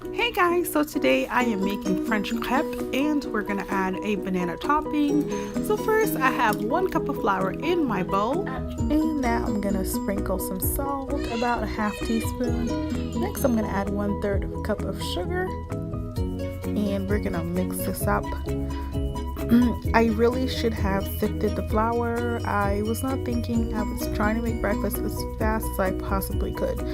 Hey guys, so today I am making French crêpes and we're gonna add a banana topping. So first I have 1 cup of flour in my bowl, and now I'm gonna sprinkle some salt, about a half teaspoon. Next I'm gonna add 1/3 of a cup of sugar, and we're gonna mix this up. I really should have sifted the flour. I was not thinking. I was trying to make breakfast as fast as I possibly could.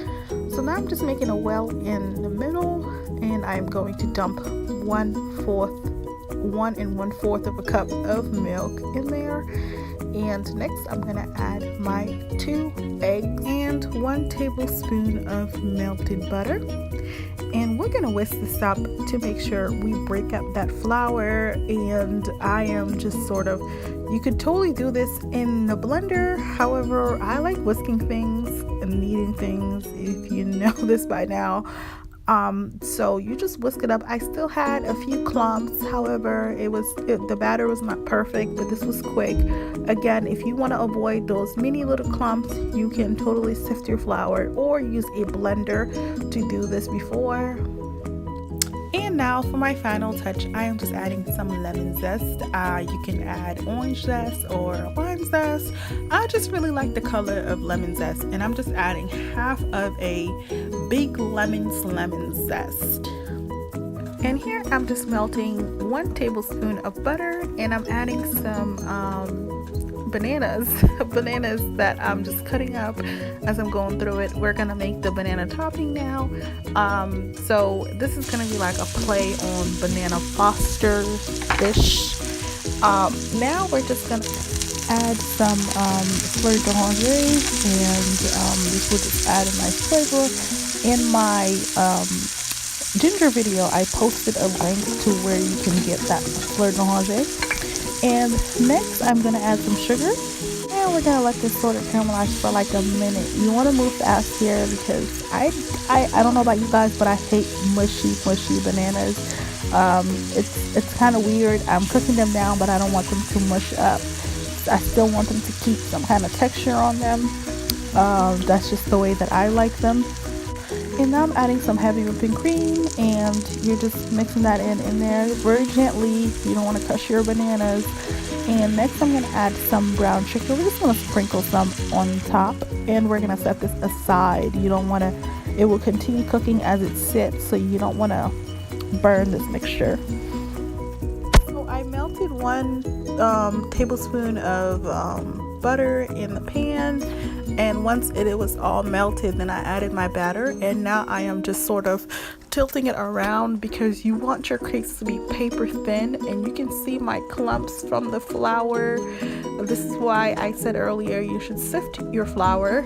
So now I'm just making a well in the middle, and I'm going to dump 1 and 1/4 of a cup of milk in there. And next I'm gonna add my 2 eggs and 1 tablespoon of melted butter. And we're gonna whisk this up to make sure we break up that flour. And I am just you could totally do this in the blender. However, I like whisking things and kneading things, if you know this by now. So you just whisk it up. I still had a few clumps. However, the batter was not perfect, but this was quick. Again, if you want to avoid those mini little clumps, you can totally sift your flour or use a blender to do this before. And now for my final touch, I am just adding some lemon zest. You can add orange zest or lime zest. I just really like the color of lemon zest, and I'm just adding half of a big lemon zest. And here I'm just melting 1 tablespoon of butter, and I'm adding some bananas that I'm just cutting up as I'm going through it. We're gonna make the banana topping now. So this is gonna be like a play on banana foster dish. Now we're just gonna add some fleur d'oranger, and this will just add a nice flavor. In my ginger video, I posted a link to where you can get that fleur d'oranger. And next I'm gonna add some sugar, and we're gonna let this sort of caramelize for like a minute. You want to move fast here because I don't know about you guys, but I hate mushy bananas. It's kind of weird. I'm cooking them down, but I don't want them to mush up. I still want them to keep some kind of texture on them. That's just the way that I like them. And now I'm adding some heavy whipping cream, and you're just mixing that in there very gently. You don't want to crush your bananas. And next I'm going to add some brown sugar. We're just going to sprinkle some on top, and we're going to set this aside. You don't want to, it will continue cooking as it sits, so you don't want to burn this mixture. So I melted 1 tablespoon of butter in the pan, and once it was all melted, then I added my batter, and now I am just sort of tilting it around because you want your crepes to be paper thin, and you can see my clumps from the flour. This is why I said earlier you should sift your flour.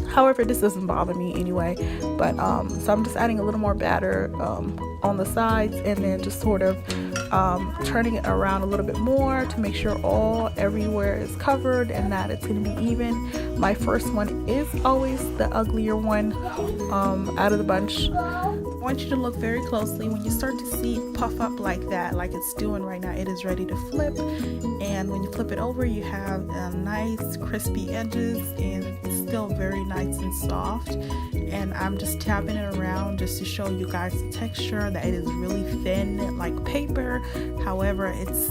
However, this doesn't bother me anyway, but so I'm just adding a little more batter on the sides, and then just sort of turning it around a little bit more to make sure everywhere is covered and that it's going to be even. My first one is always the uglier one out of the bunch. I want you to look very closely. When you start to see it puff up like that, like it's doing right now, it is ready to flip. And when you flip it over, you have nice crispy edges, and it's still very nice and soft. And I'm just tapping it around just to show you guys the texture, that it is really thin like paper. However, it's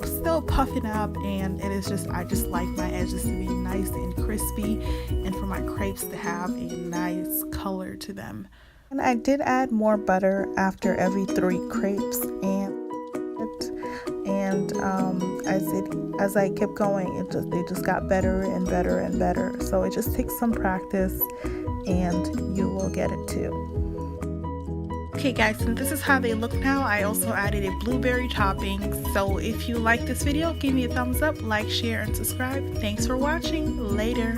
still puffing up, and it is just, I just like my edges to be nice and crispy, and for my crepes to have a nice color to them. And I did add more butter after every 3 crepes, and as I kept going, they just got better and better and better. So it just takes some practice, and you will get it too. Okay guys, and this is how they look now. I also added a blueberry topping. So if you like this video, give me a thumbs up, like, share, and subscribe. Thanks for watching. Later.